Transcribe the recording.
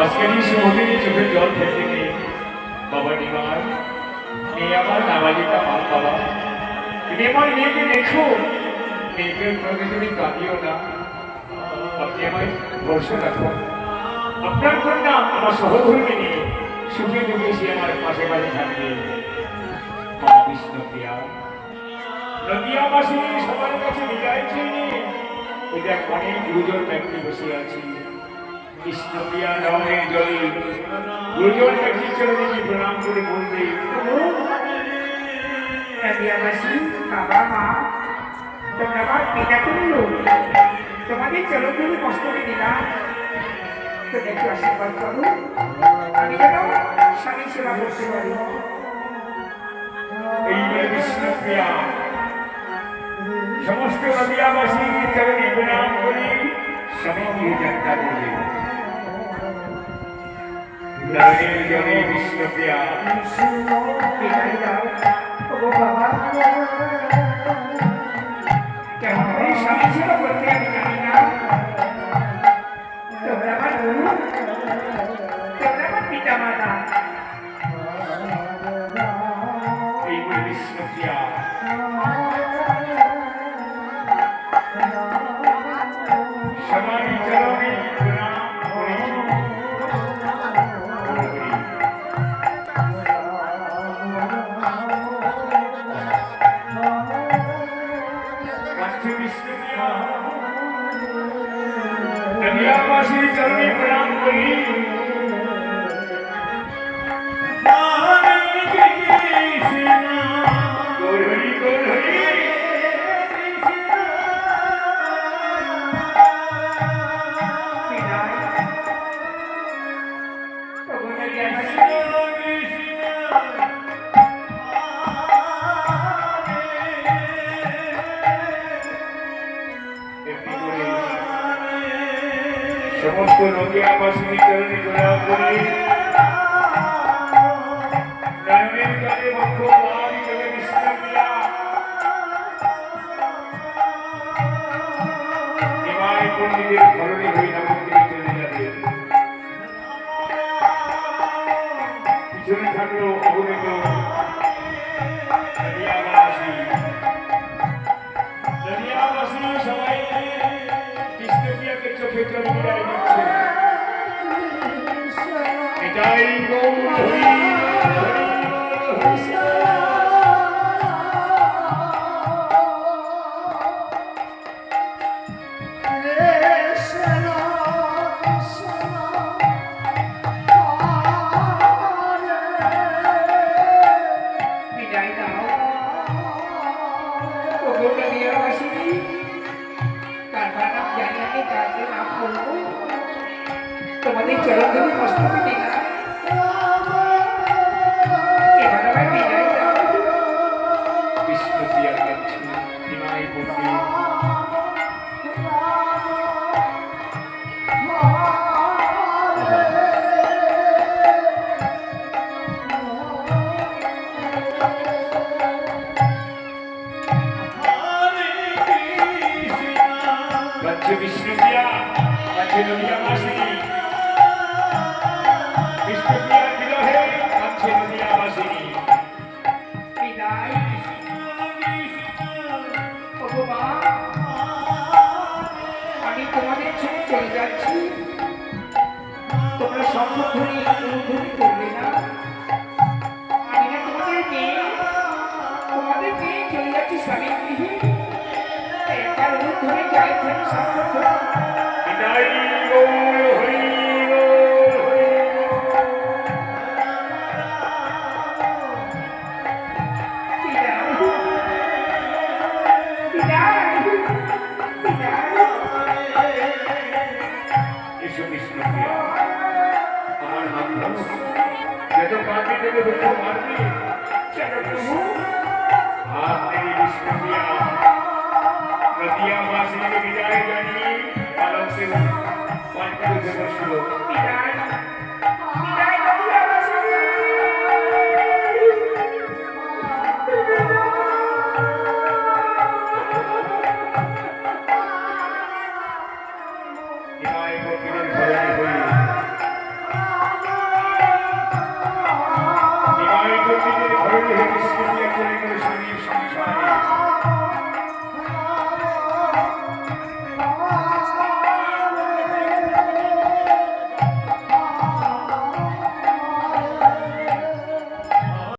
আজকের এই শুভদিনে চোখের জল ফেলতে গিয়ে বাবা নিমার মেয়ে আমার নাবালিকা মা বাবা, তুমি আমার মেয়েকে দেখো, মেয়েকে তুমি কাঁদিও না, আপনি আমায় ভরসা রাখুন। আপনার কন্যা আমার সহধর্মিনী সুখে দুঃখে সে আমার পাশে পাশে থাকবে। মা বিষ্ণুপ্রিয়া, নদিয়াবাসী সবার কাছে বিদায় চেয়ে এটা অনেক গুরুজন ব্যক্তি বসে আছি। বিষ্ণুপ্রিয়া নবমের জলে গুরুজন ব্যক্তির চরণে প্রণাম করে বলবে, নদিয়াবাসী বাবা মা, তোমরা আমার পিতা তুল্য, তোমাদের চরণ ধরে মস্তকে দিলাম, তো দেখো আশীর্বাদ করো, আমি যেন স্বামী সেবা করতে পারি। এইবার বিষ্ণুপ্রিয়া সমস্ত নদিয়াবাসীর চরণে প্রণাম করে স্বামীকে যাত্রা করবে। নয়নের জলে বিষ্ণুপ্রিয়া বিদায় দাও। ওগো বাবা, কেমন করে স্বামী সেবা করতে আমি জানি না, তোমরা আমার গুরু, তোমরা আমার পিতা মাতা। এইবার বিষ্ণুপ্রিয়া সবাই চরণে প্রণাম করে বিষ্ণুপ্রিয়া নদিয়াবাসীর চরণে প্রণাম করি। গৌরহরি গৌরহরি বিদায়। ওগো নদিয়াবাসী, এমনি করে সমস্ত নদিয়াবাসীর চরণে প্রণাম করি। নয়নের জলে বক্ষ বাড়ি দেবে বিষ্ণুপ্রিয়া এবার পণ্ডিতের ধরনে হয়ে নবদ্বীপে চলে যাবে। পিছনে থাকলো অগণিত নদিয়াবাসী। নদিয়াবাসী সবাই বিষ্ণুপ্রিয়াকে চোখে চোখ মিলাই দিচ্ছে। এটাই গৌর হরি হরি হরি। বিদায় দাও। ওগো নদিয়াবাসী, কার নাম জানি আমি, কাকে নাম বলবো, তোমাদের চরণ ধরে মস্তকে দিলাম, এবার আমায় বিদায় দাও। বিষ্ণুপ্রিয়া কাছে নিমাই পণ্ডিত কাছে বিষ্ণুপ্রিয়া কাছে নদিয়াবাসী। বিষ্ণুপ্রিয়ার বিরহে কাছে নদিয়াবাসী। বিদায়। ওগো মা, আমি তোমাদের ছেড়ে চলে যাচ্ছি, তোমরা সম্পদ ধরে অনুভূতি করবে না। আমি না তোমাদের মেয়ে চলে যাচ্ছি স্বামী গৃহে, একবার অনুরোধ ধরে যাই তুমি সম্পদ ধরে। বিদায় গৌর হরি গৌর হরি। বিদায়। বিদায়। বিদায়। এসো বিষ্ণুপ্রিয়া আমার হাত ধরো। যত কাঁদবি তত দুঃখ মারবি। চলো প্রভু। হাত নেই বিষ্ণুপ্রিয়া নদিয়াবাসীকে বিদায় জানিয়ে পালকে পাল্টে উঠে বসল। বিদায়। বিদায় নদিয়াবাসী। নিমাই পণ্ডিতের ধরনে হয়ে নিমাই নিজের ঘরে রেখে স্মৃতি চলে গেল স্বামীর সংসার